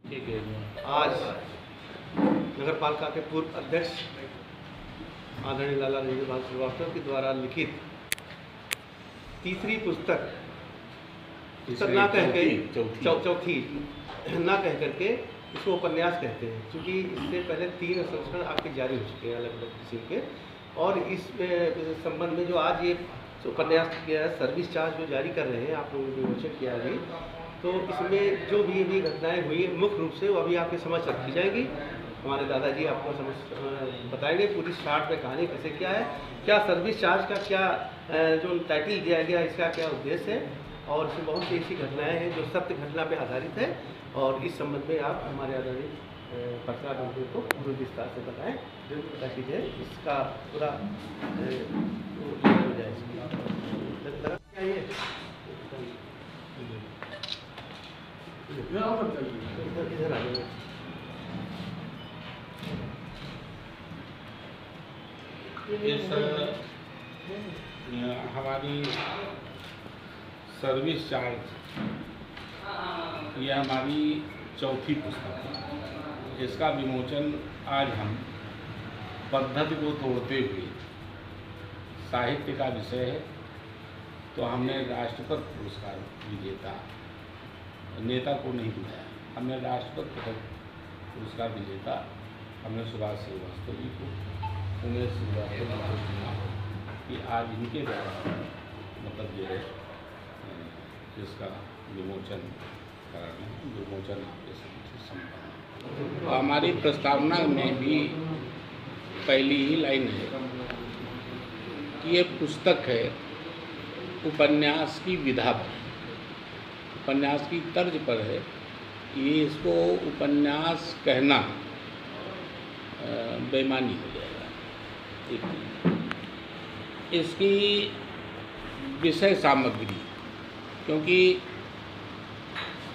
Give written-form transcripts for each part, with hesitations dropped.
आज नगर पालिका के पूर्व अध्यक्ष आदरणीय लाला राजेंद्र श्रीवास्तव के द्वारा लिखित तीसरी पुस्तक ना कह के चौथी ना कह करके इसको उपन्यास कहते हैं, क्योंकि इससे पहले 3 संस्करण आपके जारी हो चुके हैं अलग अलग किस्म के। और इस संबंध में जो आज ये उपन्यास किया है, सर्विस चार्ज जो जारी कर रहे हैं, आप लोगों ने विमोचन किया अभी, तो इसमें जो भी घटनाएं हुई मुख्य रूप से वो अभी आपके समझ रखी जाएगी। हमारे दादाजी आपको समझ बताएंगे पूरी शार्ट में कहानी कैसे क्या है, क्या सर्विस चार्ज का क्या जो टाइटल दिया गया इसका क्या उद्देश्य है, और इसमें बहुत सी ऐसी घटनाएं हैं जो सत्य घटना पे आधारित है। और इस संबंध में आप हमारे आदरणीय पत्रकार बंधु को पूरे विस्तार से बताएं, ताकि जो इसका पूरा हो जाए। इधर आ जाए। इस हमारी सर्विस चार्ज ये हमारी चौथी पुस्तक है। इसका विमोचन आज हम पद्धति को तोड़ते हुए, साहित्य का विषय है तो हमने राष्ट्रपति पुरस्कार विजेता नेता को नहीं बुलाया, हमने राष्ट्रपति पुरस्कार विजेता हमने सुभाष श्रीवास्तव जी को, उमेश श्रीवास्तव जी को चुना कि आज इनके द्वारा मतलब जो है जिसका विमोचन कराना है, विमोचन आपके समक्ष संपन्न। हमारी प्रस्तावना में भी पहली ही लाइन है कि ये पुस्तक है उपन्यास की विधा पर, उपन्यास की तर्ज पर है। ये इसको उपन्यास कहना बेईमानी हो जाएगा। इसकी विषय सामग्री, क्योंकि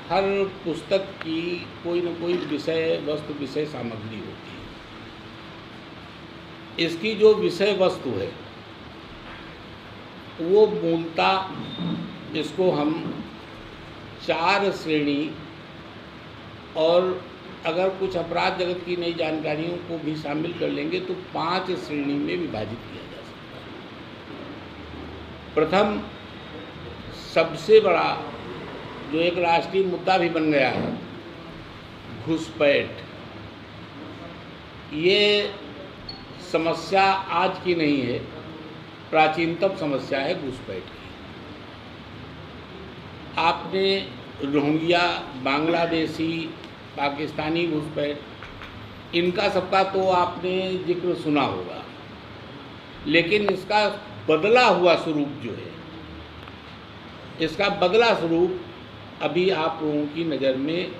हर पुस्तक की कोई न कोई विषय वस्तु विषय सामग्री होती है। इसकी जो विषय वस्तु है वो मूलतः इसको हम 4 श्रेणी और अगर कुछ अपराध जगत की नई जानकारियों को भी शामिल कर लेंगे तो 5 श्रेणी में विभाजित किया जा सकता है। प्रथम सबसे बड़ा जो एक राष्ट्रीय मुद्दा भी बन गया है, घुसपैठ। ये समस्या आज की नहीं है, प्राचीनतम समस्या है घुसपैठ की। आपने रोहिंग्या, बांग्लादेशी, पाकिस्तानी घुसपैठ, इनका सबका तो आपने जिक्र सुना होगा, लेकिन इसका बदला हुआ स्वरूप जो है, इसका बदला स्वरूप अभी आप लोगों की नज़र में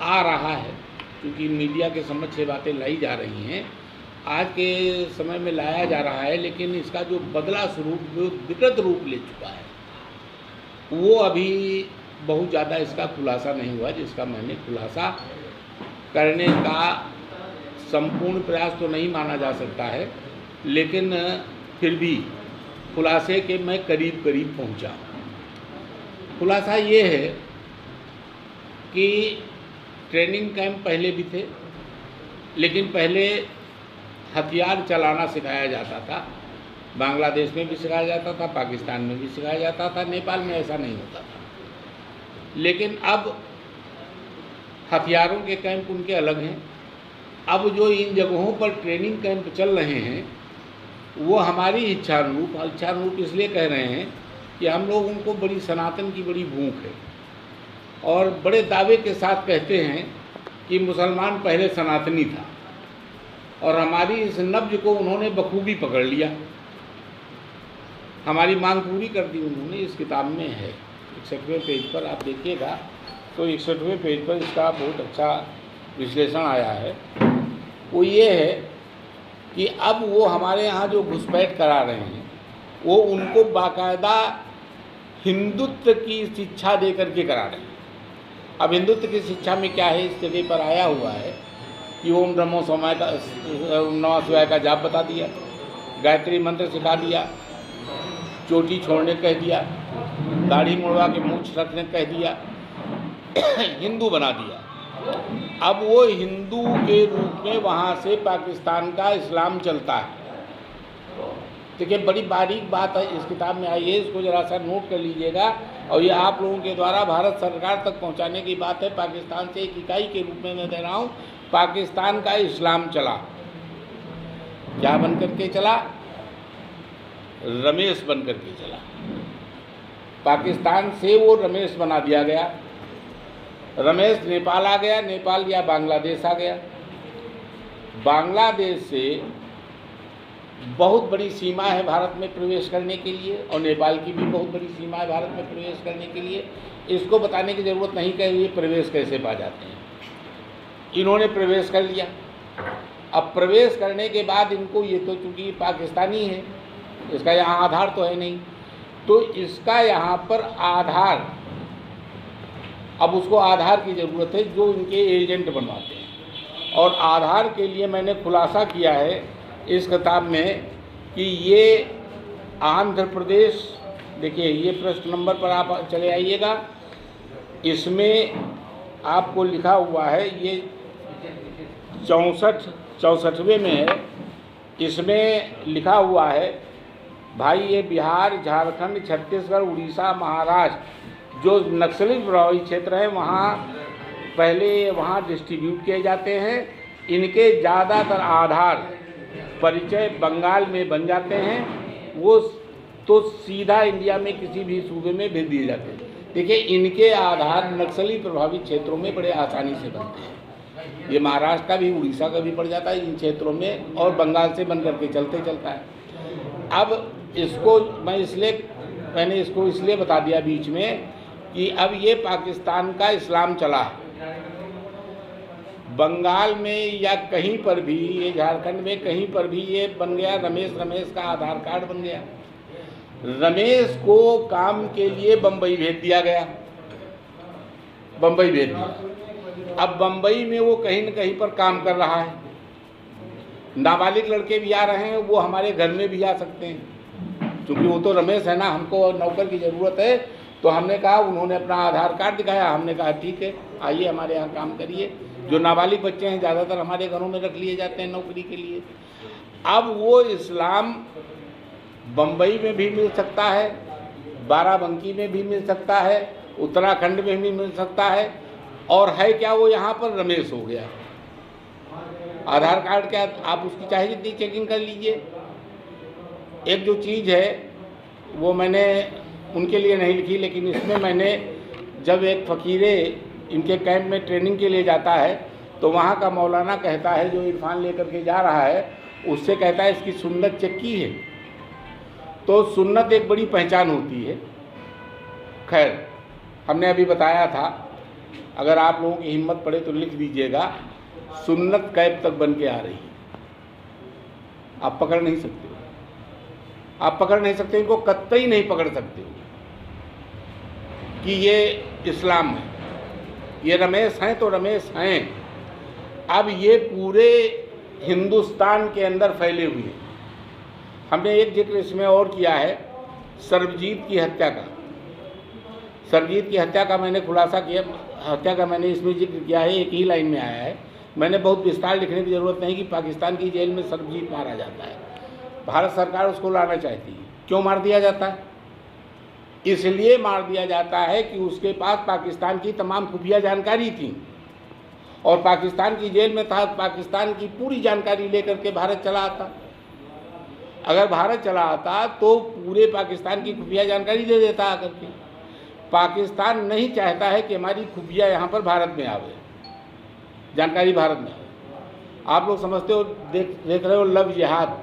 आ रहा है, क्योंकि मीडिया के समक्ष ये बातें लाई जा रही हैं, आज के समय में लाया जा रहा है, लेकिन इसका जो बदला स्वरूप जो विकृत रूप ले चुका है वो अभी बहुत ज़्यादा इसका खुलासा नहीं हुआ, जिसका मैंने खुलासा करने का संपूर्ण प्रयास तो नहीं माना जा सकता है, लेकिन फिर भी खुलासे के मैं करीब करीब पहुंचा। खुलासा ये है कि ट्रेनिंग कैंप पहले भी थे, लेकिन पहले हथियार चलाना सिखाया जाता था। बांग्लादेश में भी सिखाया जाता था, पाकिस्तान में भी सिखाया जाता था, नेपाल में ऐसा नहीं होता था। लेकिन अब हथियारों के कैंप उनके अलग हैं। अब जो इन जगहों पर ट्रेनिंग कैंप चल रहे हैं वो हमारी इच्छानुरूप इसलिए कह रहे हैं कि हम लोगों को बड़ी सनातन की बड़ी भूख है और बड़े दावे के साथ कहते हैं कि मुसलमान पहले सनातनी था, और हमारी इस नब्ज को उन्होंने बखूबी पकड़ लिया, हमारी मांग पूरी कर दी उन्होंने। इस किताब में है 61वें पेज पर, आप देखिएगा तो 61वें पेज पर इसका बहुत अच्छा विश्लेषण आया है। वो ये है कि अब वो हमारे यहाँ जो घुसपैठ करा रहे हैं वो उनको बाकायदा हिंदुत्व की शिक्षा दे करके करा रहे हैं। अब हिंदुत्व की शिक्षा में क्या है, इस जगह पर आया हुआ है कि ओम ब्रह्मो सोमाय का नमः शिवाय का जाप बता दिया, गायत्री मंत्र सिखा दिया, चोटी छोड़ने कह दिया, दाढ़ी मुड़वा के मूंछ रखने कह दिया, हिंदू बना दिया। अब वो हिंदू के रूप में वहाँ से पाकिस्तान का इस्लाम चलता है। देखिए बड़ी बारीक बात है इस किताब में आई है, इसको ज़रा सा नोट कर लीजिएगा, और ये आप लोगों के द्वारा भारत सरकार तक पहुंचाने की बात है। पाकिस्तान से एक इकाई के रूप में मैं दे रहा हूँ, पाकिस्तान का इस्लाम चला, क्या बन करके चला? रमेश बन करके चला। पाकिस्तान से वो रमेश बना दिया गया। रमेश नेपाल आ गया, नेपाल या बांग्लादेश आ गया। बांग्लादेश से बहुत बड़ी सीमा है भारत में प्रवेश करने के लिए, और नेपाल की भी बहुत बड़ी सीमा है भारत में प्रवेश करने के लिए। इसको बताने की ज़रूरत नहीं कि ये प्रवेश कैसे पा जाते हैं। इन्होंने प्रवेश कर लिया। अब प्रवेश करने के बाद इनको, ये तो चूँकि पाकिस्तानी है, इसका यहाँ आधार तो है नहीं, तो इसका यहाँ पर आधार, अब उसको आधार की ज़रूरत है जो इनके एजेंट बनवाते हैं। और आधार के लिए मैंने खुलासा किया है इस किताब में कि ये आंध्र प्रदेश, देखिए ये पृष्ठ नंबर पर आप चले आइएगा, इसमें आपको लिखा हुआ है, ये 64वें में है, इसमें लिखा हुआ है भाई ये बिहार, झारखंड, छत्तीसगढ़, उड़ीसा, महाराष्ट्र जो नक्सली प्रभावित क्षेत्र हैं वहाँ पहले वहाँ डिस्ट्रीब्यूट किए जाते हैं। इनके ज़्यादातर आधार परिचय बंगाल में बन जाते हैं, वो तो सीधा इंडिया में किसी भी सूबे में भेज दिए जाते हैं। देखिए इनके आधार नक्सली प्रभावित क्षेत्रों में बड़े आसानी से बनते हैं। ये महाराष्ट्र का भी, उड़ीसा का भी पड़ जाता है इन क्षेत्रों में, और बंगाल से बन करके चलता है। अब इसको मैंने इसको इसलिए बता दिया बीच में कि अब ये पाकिस्तान का इस्लाम चला है। बंगाल में या कहीं पर भी, ये झारखंड में कहीं पर भी ये बन गया, रमेश का आधार कार्ड बन गया। रमेश को काम के लिए बम्बई भेज दिया गया, बम्बई भेज दिया। अब बम्बई में वो कहीं न कहीं पर काम कर रहा है। नाबालिग लड़के भी आ रहे हैं, वो हमारे घर में भी आ सकते हैं, क्योंकि वो तो रमेश है ना, हमको नौकर की ज़रूरत है। तो हमने कहा, उन्होंने अपना आधार कार्ड दिखाया, हमने कहा ठीक है आइए हमारे यहाँ काम करिए। जो नाबालिग बच्चे हैं ज़्यादातर हमारे घरों में रख लिए जाते हैं नौकरी के लिए। अब वो इस्लाम बम्बई में भी मिल सकता है, बाराबंकी में भी मिल सकता है, उत्तराखंड में भी मिल सकता है, और है क्या वो यहाँ पर रमेश हो गया। आधार कार्ड क्या, आप उसकी चाहे जितनी चेकिंग कर लीजिए। एक जो चीज़ है वो मैंने उनके लिए नहीं लिखी, लेकिन इसमें मैंने, जब एक फ़कीरे इनके कैंप में ट्रेनिंग के लिए जाता है तो वहाँ का मौलाना कहता है, जो इरफान लेकर के जा रहा है, उससे कहता है इसकी सुन्नत चेक की है। तो सुन्नत एक बड़ी पहचान होती है। खैर हमने अभी बताया था, अगर आप लोगों की हिम्मत पड़े तो लिख दीजिएगा, सुन्नत कैब तक बन के आ रही है। आप पकड़ नहीं सकते, आप पकड़ नहीं सकते, इनको कतई नहीं पकड़ सकते हो कि ये इस्लाम है। ये रमेश हैं तो रमेश हैं। अब ये पूरे हिंदुस्तान के अंदर फैले हुए हैं। हमने एक जिक्र इसमें और किया है, सर्वजीत की हत्या का। सर्वजीत की हत्या का मैंने खुलासा किया, हत्या का मैंने इसमें जिक्र किया है, एक ही लाइन में आया है। मैंने बहुत विस्तार लिखने की ज़रूरत नहीं कि पाकिस्तान की जेल में सर्वजीत मारा जाता है, भारत सरकार उसको लाना चाहती है। क्यों मार दिया जाता है? इसलिए मार दिया जाता है कि उसके पास पाकिस्तान की तमाम खुफिया जानकारी थी, और पाकिस्तान की जेल में था, पाकिस्तान की पूरी जानकारी लेकर के भारत चला आता। अगर भारत चला आता तो पूरे पाकिस्तान की खुफिया जानकारी दे देता आकर के। पाकिस्तान नहीं चाहता है कि हमारी खुफिया यहाँ पर भारत में आवे, जानकारी भारत में आवे। आप लोग समझते हो, देख रहे हो लव जिहाद,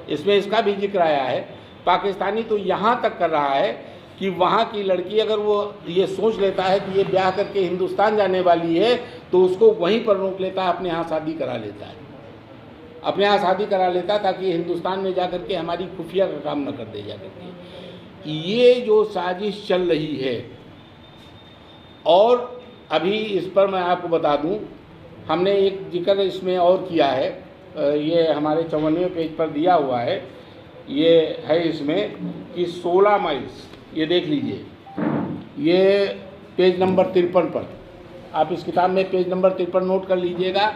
इसमें इसका भी जिक्र आया है। पाकिस्तानी तो यहाँ तक कर रहा है कि वहाँ की लड़की अगर वो ये सोच लेता है कि ये ब्याह करके हिंदुस्तान जाने वाली है, तो उसको वहीं पर रोक लेता है, अपने यहाँ शादी करा लेता है, अपने यहाँ शादी करा लेता है, ताकि हिंदुस्तान में जा करके हमारी खुफिया का काम न कर दे जा करके। ये जो साजिश चल रही है, और अभी इस पर मैं आपको बता दूं, हमने एक जिक्र इसमें और किया है, ये हमारे 54वें पेज पर दिया हुआ है। ये है इसमें कि 16 माइल्स, ये देख लीजिए, ये पेज नंबर 53 पर आप इस किताब में पेज नंबर 53 नोट कर लीजिएगा।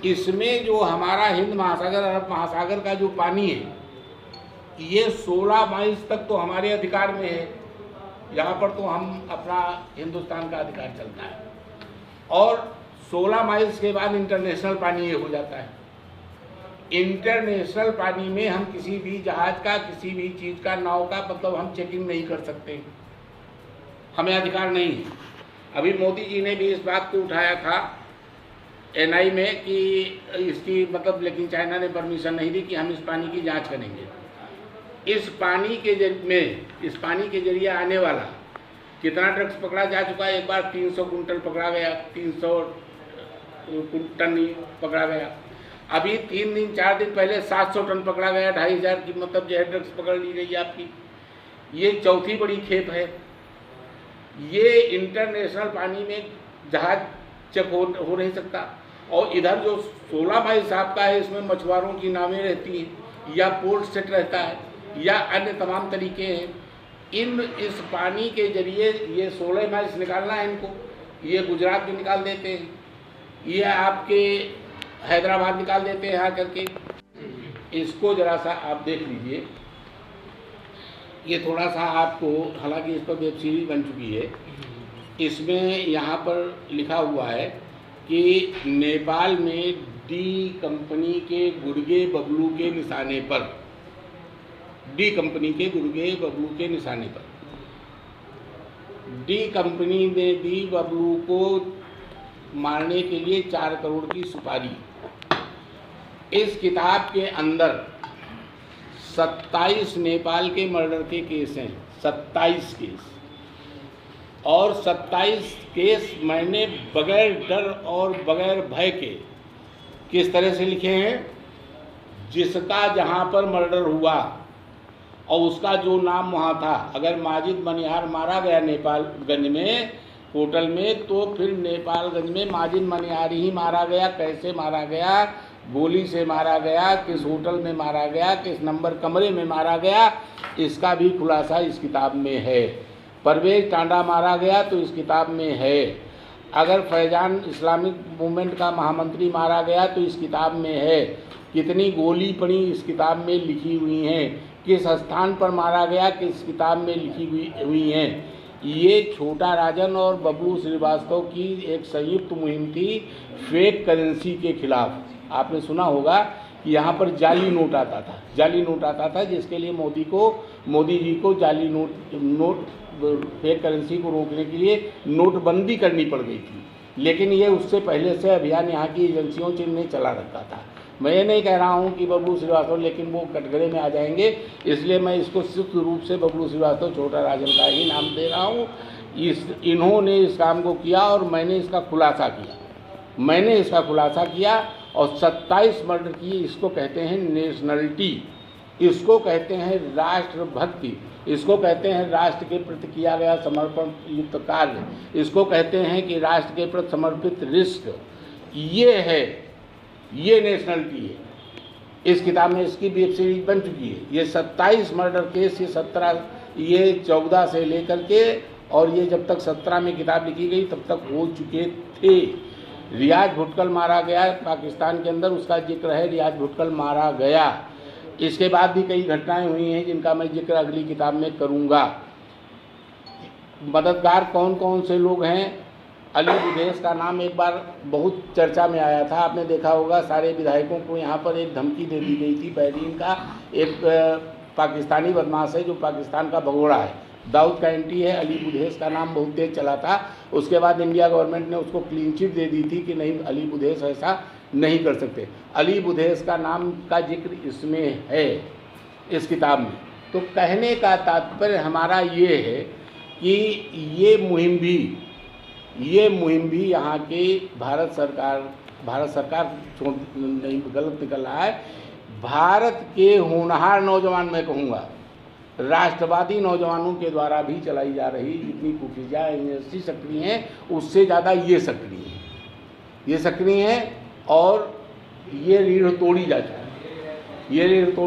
इसमें जो हमारा हिंद महासागर, अरब महासागर का जो पानी है, ये 16 माइल्स तक तो हमारे अधिकार में है। यहाँ पर तो हम अपना हिंदुस्तान का अधिकार चलता है, और 16 माइल्स के बाद इंटरनेशनल पानी ये हो जाता है। इंटरनेशनल पानी में हम किसी भी जहाज का, किसी भी चीज़ का, नाव का, मतलब हम चेकिंग नहीं कर सकते, हमें अधिकार नहीं है। अभी मोदी जी ने भी इस बात को उठाया था NI में कि इसकी मतलब, लेकिन चाइना ने परमिशन नहीं दी कि हम इस पानी की जांच करेंगे। इस पानी के जरिए आने वाला कितना ड्रग्स पकड़ा जा चुका है। एक बार 300 कुंटल पकड़ा गया, 300 टन पकड़ा गया। अभी 3 दिन 4 दिन पहले 700 टन पकड़ा गया, 2500 की मतलब जो है ड्रग्स पकड़ ली गई आपकी। ये चौथी बड़ी खेप है। ये इंटरनेशनल पानी में जहाज चेक हो नहीं सकता। और इधर जो 16 माइल्स आपका है, इसमें मछुआरों की नावें रहती हैं, या पोर्ट सेट रहता है, या अन्य तमाम तरीके हैं। इस पानी के जरिए ये 16 माइल्स निकालना है इनको, ये गुजरात भी निकाल देते हैं, ये आपके हैदराबाद निकाल देते हैं यहाँ करके। इसको ज़रा सा आप देख लीजिए। ये थोड़ा सा आपको, हालांकि इस पर वेब सीरीज बन चुकी है, इसमें यहाँ पर लिखा हुआ है कि नेपाल में डी कंपनी के गुर्गे बबलू के निशाने पर, डी कंपनी के गुर्गे बबलू के निशाने पर, डी कंपनी ने डी बबलू को मारने के लिए 4 करोड़ की सुपारी। इस किताब के अंदर 27 नेपाल के मर्डर के केस हैं, 27 केस, और 27 केस मैंने बगैर डर और बगैर भय के किस तरह से लिखे हैं। जिसका जहाँ पर मर्डर हुआ और उसका जो नाम वहाँ था, अगर माजिद मनिहार मारा गया नेपालगंज में होटल में, तो फिर नेपालगंज में माजिद मनिहार ही मारा गया। कैसे मारा गया, गोली से मारा गया, किस होटल में मारा गया, किस नंबर कमरे में मारा गया, इसका भी खुलासा इस किताब में है। परवेज टांडा मारा गया तो इस किताब में है। अगर फैजान इस्लामिक मूवमेंट का महामंत्री मारा गया तो इस किताब में है। कितनी गोली पड़ी इस किताब में लिखी हुई हैं, किस स्थान पर मारा गया किस किताब में लिखी हुई हैं। ये छोटा राजन और बबलू श्रीवास्तव की एक संयुक्त मुहिम थी फेक करेंसी के खिलाफ। आपने सुना होगा कि यहाँ पर जाली नोट आता था, जाली नोट आता था, जिसके लिए मोदी जी को जाली नोट फेक करेंसी को रोकने के लिए नोटबंदी करनी पड़ गई थी। लेकिन ये उससे पहले से अभियान यहाँ की एजेंसियों ने चला रखा था। मैं ये नहीं कह रहा हूँ कि बबलू श्रीवास्तव, लेकिन वो कटघरे में आ जाएंगे, इसलिए मैं इसको सिर्फ रूप से बबलू श्रीवास्तव छोटा राजन का ही नाम दे रहा हूँ। इन्होंने इस काम को किया और मैंने इसका खुलासा किया, और 27 मर्डर किए। इसको कहते हैं नेशनलिटी, इसको कहते हैं राष्ट्रभक्ति, इसको कहते हैं राष्ट्र के प्रति किया गया समर्पण युक्त कार्य, इसको कहते हैं कि राष्ट्र के प्रति समर्पित रिस्क। ये है, ये नेशनलिटी है। इस किताब में इसकी वेब सीरीज बन चुकी है। ये 27 मर्डर केस, ये 14 से लेकर के, और ये जब तक 17 में किताब लिखी गई तब तक हो चुके थे। रियाज भुटकल मारा गया पाकिस्तान के अंदर, उसका जिक्र है, रियाज भुटकल मारा गया। इसके बाद भी कई घटनाएं हुई हैं जिनका मैं जिक्र अगली किताब में करूंगा। मददगार कौन कौन से लोग हैं, अली बुधेश का नाम एक बार बहुत चर्चा में आया था। आपने देखा होगा सारे विधायकों को यहाँ पर एक धमकी दे दी गई थी। बहरीन का एक पाकिस्तानी बदमाश है जो पाकिस्तान का भगोड़ा है, दाऊद का एंटी है। अली बुधेश का नाम बहुत तेज चला था। उसके बाद इंडिया गवर्नमेंट ने उसको क्लीन चिट दे दी थी कि नहीं, अली बुधेश ऐसा नहीं कर सकते। अली बुधेश का नाम का जिक्र इसमें है, इस किताब में। तो कहने का तात्पर्य हमारा ये है कि ये मुहिम भी यहाँ की भारत सरकार नहीं, गलत निकल रहा है, भारत के होनहार नौजवान, मैं कहूँगा राष्ट्रवादी नौजवानों के द्वारा भी चलाई जा रही। जितनी खुफिया एजेंसी सक्रिय हैं उससे ज़्यादा ये सक्रिय हैं, और ये रीढ़ तोड़ी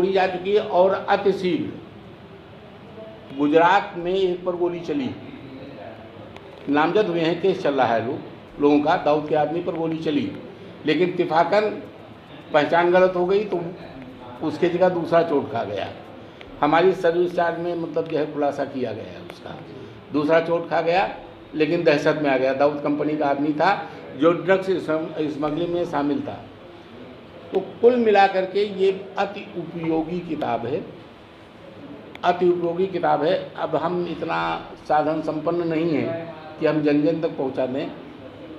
जा चुकी है। और अतिशीघ्र गुजरात में एक पर गोली चली, नामजद हुए हैं, केस चल रहा है लोग, लोगों का दाऊद के आदमी पर गोली चली, लेकिन इत्तेफाकन पहचान गलत हो गई तो उसके जगह दूसरा चोट खा गया। हमारी सर्विस चार्ज में मतलब जो है खुलासा किया गया है उसका, दूसरा चोट खा गया लेकिन दहशत में आ गया। दाऊद कंपनी का आदमी था जो ड्रग्स स्मगलिंग में शामिल था। तो कुल मिलाकर के ये अति उपयोगी किताब है, अति उपयोगी किताब है। अब हम इतना साधन संपन्न नहीं है कि हम जन जन तक पहुंचा दें।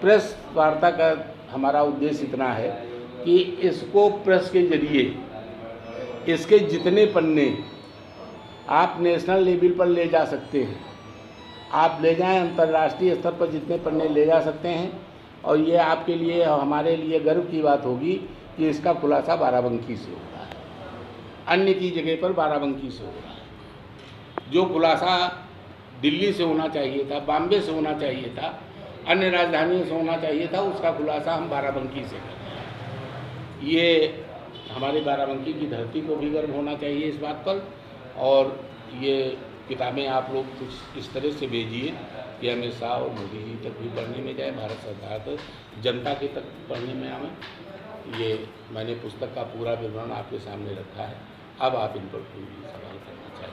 प्रेस वार्ता का हमारा उद्देश्य इतना है कि इसको प्रेस के जरिए इसके जितने पन्ने आप नेशनल लेवल पर ले जा सकते हैं, आप ले जाएं, अंतर्राष्ट्रीय स्तर पर जितने पन्ने ले जा सकते हैं। और ये आपके लिए और हमारे लिए गर्व की बात होगी कि इसका खुलासा बाराबंकी से हो रहा है, अन्य की जगह पर बाराबंकी से हो रहा है। जो खुलासा दिल्ली से होना चाहिए था, बॉम्बे से होना चाहिए था, अन्य राजधानियों से होना चाहिए था, उसका खुलासा हम बाराबंकी से कर रहे हैं। ये हमारे बाराबंकी की धरती को भी गर्व होना चाहिए इस बात पर। और ये किताबें आप लोग कुछ इस तरह से भेजिए कि अमित शाह और मोदी जी तक भी पढ़ने में जाए, भारत सरकार तक, जनता के तक पढ़ने में आए। ये मैंने पुस्तक का पूरा विवरण आपके सामने रखा है। अब आप इन पर कोई सवाल करना चाहिए।